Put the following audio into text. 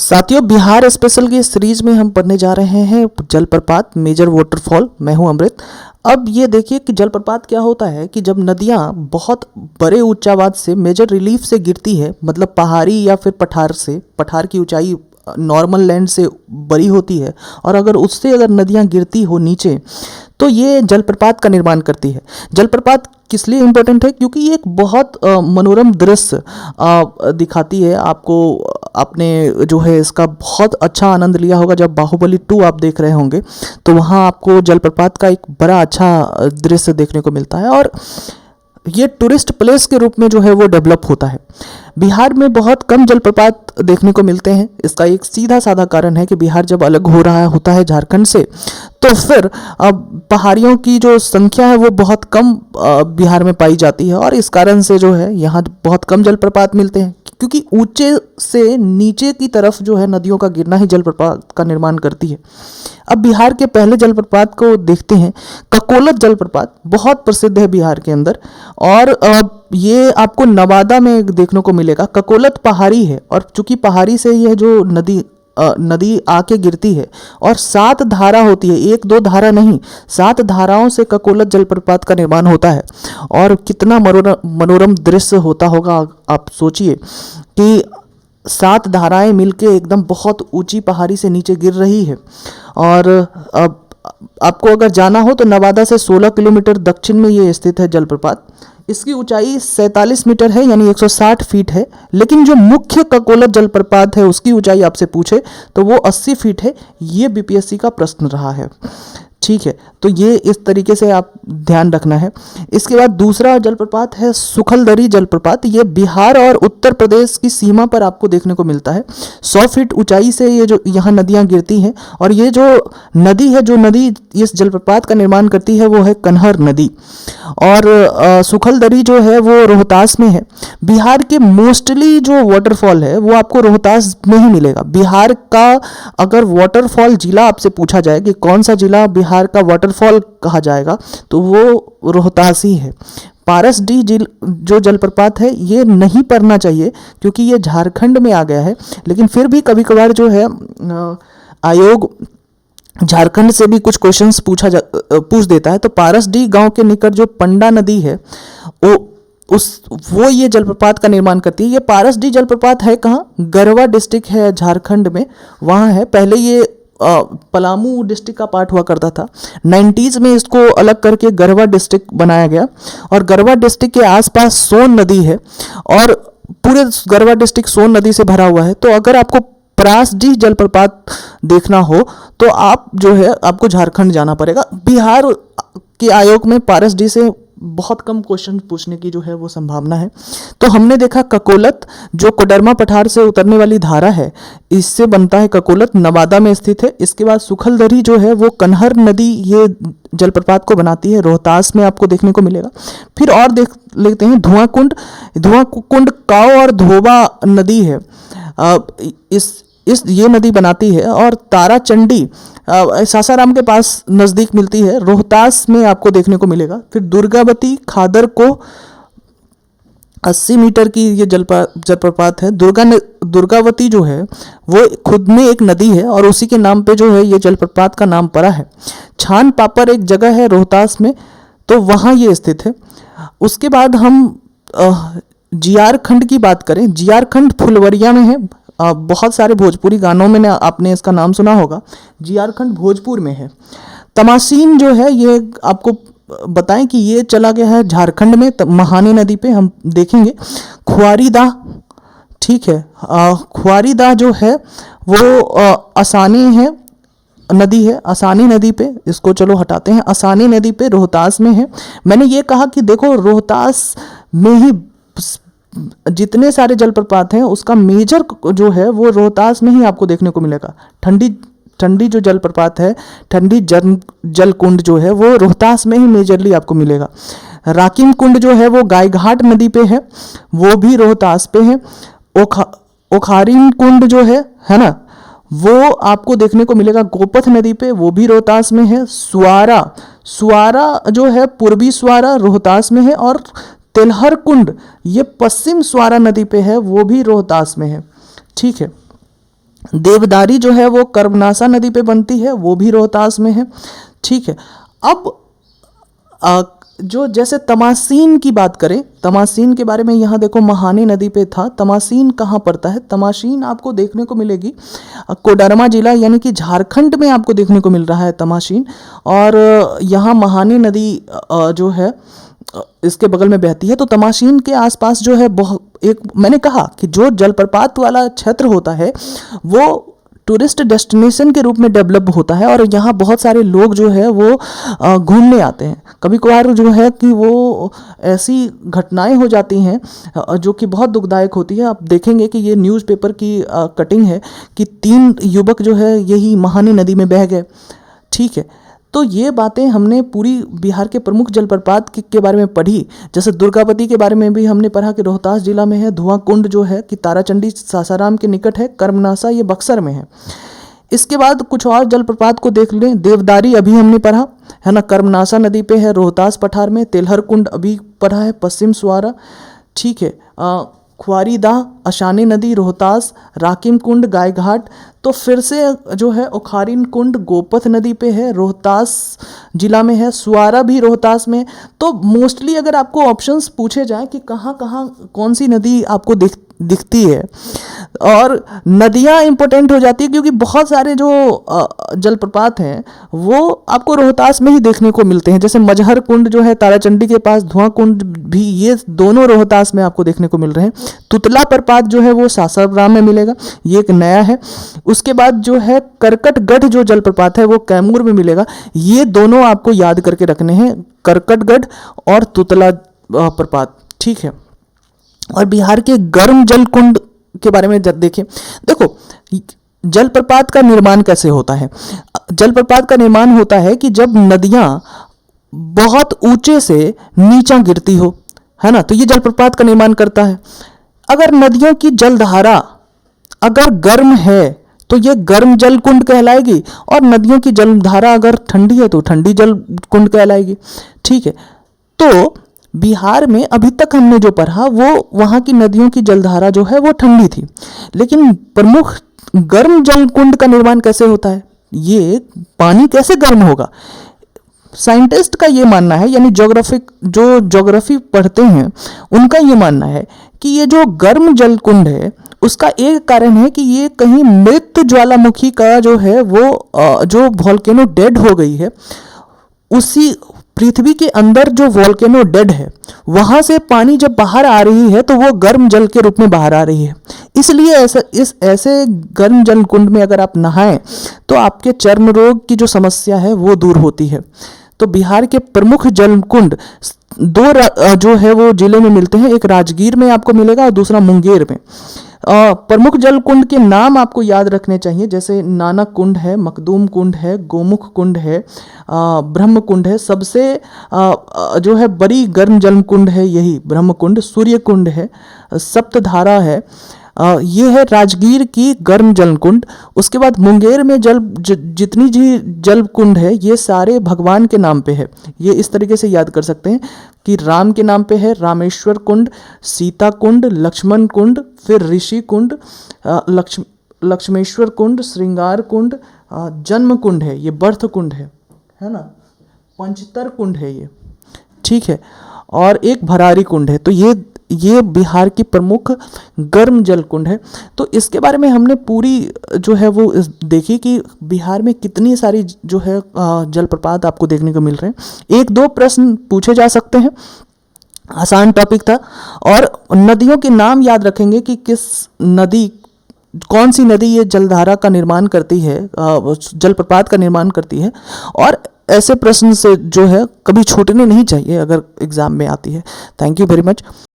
साथियों, बिहार स्पेशल की सीरीज में हम पढ़ने जा रहे हैं जलप्रपात मेजर वाटरफॉल। मैं हूं अमृत। अब ये देखिए कि जलप्रपात क्या होता है कि जब नदियां बहुत बड़े उच्चावाद से मेजर रिलीफ से गिरती है, मतलब पहाड़ी या फिर पठार की ऊंचाई नॉर्मल लैंड से बड़ी होती है, और अगर नदियां गिरती हो नीचे, तो ये जलप्रपात का निर्माण करती है। जलप्रपात किस लिए इम्पोर्टेंट है? क्योंकि ये एक बहुत मनोरम दृश्य दिखाती है आपको। आपने जो है इसका बहुत अच्छा आनंद लिया होगा जब बाहुबली 2 आप देख रहे होंगे, तो वहाँ आपको जलप्रपात का एक बड़ा अच्छा दृश्य देखने को मिलता है, और ये टूरिस्ट प्लेस के रूप में जो है वो डेवलप होता है। बिहार में बहुत कम जलप्रपात देखने को मिलते हैं। इसका एक सीधा साधा कारण है कि बिहार जब अलग हो रहा होता है झारखंड से, तो फिर अब पहाड़ियों की जो संख्या है वो बहुत कम बिहार में पाई जाती है, और इस कारण से जो है यहाँ बहुत कम जलप्रपात मिलते हैं, क्योंकि ऊंचे से नीचे की तरफ जो है नदियों का गिरना ही जलप्रपात का निर्माण करती है। अब बिहार के पहले जलप्रपात को देखते हैं। ककोलत जलप्रपात बहुत प्रसिद्ध है बिहार के अंदर, और ये आपको नवादा में देखने को मिलेगा। ककोलत पहाड़ी है, और चूंकि पहाड़ी से यह जो नदी आके गिरती है, और 7 धारा होती है, 1-2 धारा नहीं, 7 धाराओं से ककोलत जलप्रपात का निर्माण होता है। और कितना मनोरम दृश्य होता होगा। आप सोचिए कि 7 धाराएं मिलके एकदम बहुत ऊंची पहाड़ी से नीचे गिर रही है। और अब आपको अगर जाना हो तो नवादा से 16 किलोमीटर दक्षिण में ये स्थित है जलप्रपात। इसकी ऊंचाई 47 मीटर है, यानी 160 फीट है। लेकिन जो मुख्य ककोलत जलप्रपात है उसकी ऊंचाई आपसे पूछे तो वो 80 फीट है। ये बीपीएससी का प्रश्न रहा है। ठीक है, तो ये इस तरीके से आप ध्यान रखना है। इसके बाद दूसरा जलप्रपात है सुखलदरी जलप्रपात। ये बिहार और उत्तर प्रदेश की सीमा पर आपको देखने को मिलता है। 100 फीट ऊंचाई से ये जो यहाँ नदियाँ गिरती हैं, और ये जो नदी इस जलप्रपात का निर्माण करती है वो है कन्हर नदी। और सुखलदरी जो है वो रोहतास में है। बिहार के मोस्टली जो वाटरफॉल है वो आपको रोहतास में ही मिलेगा। बिहार का अगर वाटरफॉल जिला आपसे पूछा जाए कि कौन सा जिला बिहार का वाटरफॉल कहा जाएगा, तो वो रोहतास ही है। पारसडीह जो जलप्रपात है ये नहीं पढ़ना चाहिए, क्योंकि ये झारखंड में आ गया है। लेकिन फिर भी कभी कभार जो है आयोग झारखंड से भी कुछ क्वेश्चंस पूछ देता है। तो पारसडीह गांव के निकट जो पंडा नदी है वो ये जलप्रपात का निर्माण करती है। ये पारसडीह जलप्रपात है कहाँ? गढ़वा डिस्ट्रिक्ट है झारखंड में, वहाँ है। पहले ये पलामू डिस्ट्रिक्ट का पार्ट हुआ करता था। 90s में इसको अलग करके गढ़वा डिस्ट्रिक्ट बनाया गया, और गढ़वा डिस्ट्रिक्ट के आसपास सोन नदी है, और पूरे गढ़वा डिस्ट्रिक्ट सोन नदी से भरा हुआ है। तो अगर आपको पारसडीह जलप्रपात देखना हो तो आप जो है आपको झारखंड जाना पड़ेगा। बिहार के आयोग में पारसडीह से बहुत कम क्वेश्चन पूछने की जो है वो संभावना है। तो हमने देखा ककोलत जो कोडरमा पठार से उतरने वाली धारा है, इससे बनता है ककोलत, नवादा में स्थित है। इसके बाद सुखलदरी जो है वो कन्हर नदी ये जलप्रपात को बनाती है, रोहतास में आपको देखने को मिलेगा। फिर और देख लेते हैं धुआं कुंड काव और धोबा नदी है, ये नदी बनाती है। और तारा चंडी सासाराम के पास नज़दीक मिलती है, रोहतास में आपको देखने को मिलेगा। फिर दुर्गावती खादर को 80 मीटर की ये जलप्रपात है। दुर्गावती जो है वो खुद में एक नदी है, और उसी के नाम पे जो है ये जलप्रपात का नाम पड़ा है। छान पापर एक जगह है रोहतास में, तो वहाँ ये स्थित है। उसके बाद हम जीआर खंड की बात करें। जीआर खंड फुलवरिया में है। बहुत सारे भोजपुरी गानों में आपने इसका नाम सुना होगा। जीआर खंड भोजपुर में है। तमासीन जो है ये आपको बताएं कि ये चला गया है झारखंड में, महानी नदी पे हम देखेंगे। खुआरीदाह, ठीक है, खुआरीदाह जो है वो असानी है नदी है, असानी नदी पे, इसको चलो हटाते हैं, असानी नदी पे रोहतास में है। मैंने ये कहा कि देखो रोहतास में ही जितने सारे जलप्रपात हैं उसका मेजर जो है वो रोहतास में ही आपको देखने को मिलेगा। ठंडी जो जलप्रपात है, ठंडी जल कुंड जो है वो रोहतास में ही मेजरली आपको मिलेगा। राकिम कुंड जो है वो गायघाट नदी पे है, वो भी रोहतास पे है। ओखारिन कुंड जो है ना, वो आपको देखने को मिलेगा गोपथ नदी पे, वो भी रोहतास में है। सुआरा जो है पूर्वी सुआरा रोहतास में है, और तेलहर कुंड ये पश्चिम सुआरा नदी पे है, वो भी रोहतास में है। ठीक है, देवदारी जो है वो कर्मनासा नदी पे बनती है, वो भी रोहतास में है। ठीक है। अब जो जैसे तमासीन की बात करें, तमासीन के बारे में यहाँ देखो महानी नदी पे था। तमासीन कहाँ पड़ता है? तमासीन आपको देखने को मिलेगी कोडरमा जिला यानी कि झारखंड में आपको देखने को मिल रहा है तमासीन। और यहाँ महानी नदी जो है इसके बगल में बहती है। तो तमासीन के आसपास जो है बहुत एक मैंने कहा कि जो जलप्रपात वाला क्षेत्र होता है वो टूरिस्ट डेस्टिनेशन के रूप में डेवलप होता है और यहाँ बहुत सारे लोग जो है वो घूमने आते हैं। कभी कभार जो है कि वो ऐसी घटनाएं हो जाती हैं जो कि बहुत दुखदायक होती है। आप देखेंगे कि ये न्यूज़पेपर की कटिंग है कि 3 युवक जो है यही महानी नदी में बह गए। ठीक है। तो ये बातें हमने पूरी बिहार के प्रमुख जलप्रपात के बारे में पढ़ी। जैसे दुर्गावती के बारे में भी हमने पढ़ा कि रोहतास जिला में है। धुआं कुंड जो है कि ताराचंडी सासाराम के निकट है। कर्मनासा ये बक्सर में है। इसके बाद कुछ और जलप्रपात को देख लें। देवदारी अभी हमने पढ़ा है ना, कर्मनासा नदी पे है रोहतास पठार में। तेलहर कुंड अभी पढ़ा है पश्चिम सुवारा। ठीक है। ख्वारीदाह अशानी नदी रोहतास। राकिम कुंड गायघाट। तो फिर से जो है ओखारिन कुंड गोपथ नदी पे है, रोहतास जिला में है। सुवारा भी रोहतास में। तो मोस्टली अगर आपको ऑप्शंस पूछे जाएं कि कहाँ कहाँ कौन सी नदी आपको दिखती है और नदियाँ इंपॉर्टेंट हो जाती है क्योंकि बहुत सारे जो जलप्रपात हैं वो आपको रोहतास में ही देखने को मिलते हैं। जैसे मजहर कुंड जो है ताराचंडी के पास, धुआं कुंड भी, ये दोनों रोहतास में आपको देखने को मिल रहे हैं। तुतला प्रपात जो है वो सासाराम में मिलेगा, ये एक नया है। उसके बाद जो है करकटगढ़ जो जलप्रपात है वो कैमूर में मिलेगा। ये दोनों आपको याद करके रखने हैं, करकटगढ़ और तुतला प्रपात। ठीक है। और बिहार के गर्म जल कुंड के बारे में देखें। देखो जलप्रपात का निर्माण कैसे होता है। जलप्रपात का निर्माण होता है कि जब नदियां बहुत ऊंचे से नीचा गिरती हो, है ना, तो ये जलप्रपात का निर्माण करता है। अगर नदियों की जलधारा अगर गर्म है तो ये गर्म जल कुंड कहलाएगी और नदियों की जलधारा अगर ठंडी है तो ठंडी जल कुंड कहलाएगी। ठीक है। तो बिहार में अभी तक हमने जो पढ़ा वो वहाँ की नदियों की जलधारा जो है वो ठंडी थी, लेकिन प्रमुख गर्म जल कुंड का निर्माण कैसे होता है, ये पानी कैसे गर्म होगा। साइंटिस्ट का ये मानना है, यानी ज्योग्राफी पढ़ते हैं उनका ये मानना है कि ये जो गर्म जल कुंड है उसका एक कारण है कि ये कहीं मृत ज्वालामुखी का जो है वो जो वोल्केनो डेड हो गई है, उसी पृथ्वी के अंदर जो वोल्केनो डेड है वहां से पानी जब बाहर आ रही है तो वो गर्म जल के रूप में बाहर आ रही है। इसलिए ऐसे गर्म जल कुंड में अगर आप नहाएं तो आपके चर्म रोग की जो समस्या है वो दूर होती है। तो बिहार के प्रमुख जल कुंड 2 जो है वो जिले में मिलते हैं, एक राजगीर में आपको मिलेगा और दूसरा मुंगेर में। प्रमुख जल कुंड के नाम आपको याद रखने चाहिए, जैसे नानक कुंड है, मखदूम कुंड है, गोमुख कुंड है, ब्रह्म कुंड है। सबसे जो है बड़ी गर्म जल कुंड है यही ब्रह्म कुंड। सूर्य कुंड है, सप्तधारा है। ये है राजगीर की गर्म जल कुंड। उसके बाद मुंगेर में जितनी भी जल कुंड है ये सारे भगवान के नाम पे है। ये इस तरीके से याद कर सकते हैं कि राम के नाम पे है रामेश्वर कुंड, सीता कुंड, लक्ष्मण कुंड, फिर ऋषि कुंड, लक्ष्मेश्वर कुंड, श्रृंगार कुंड, जन्म कुंड है, ये बर्थ कुंड है ना, पंचतर कुंड है ये। ठीक है। और एक भरारी कुंड है। तो ये बिहार की प्रमुख गर्म जल कुंड है। तो इसके बारे में हमने पूरी जो है वो देखी कि बिहार में कितनी सारी जो है जलप्रपात आपको देखने को मिल रहे हैं। 1-2 प्रश्न पूछे जा सकते हैं, आसान टॉपिक था। और नदियों के नाम याद रखेंगे कि कौन सी नदी ये जलधारा का निर्माण करती है, जलप्रपात का निर्माण करती है। और ऐसे प्रश्न से जो है कभी छूटने नहीं चाहिए अगर एग्जाम में आती है। Thank you very much.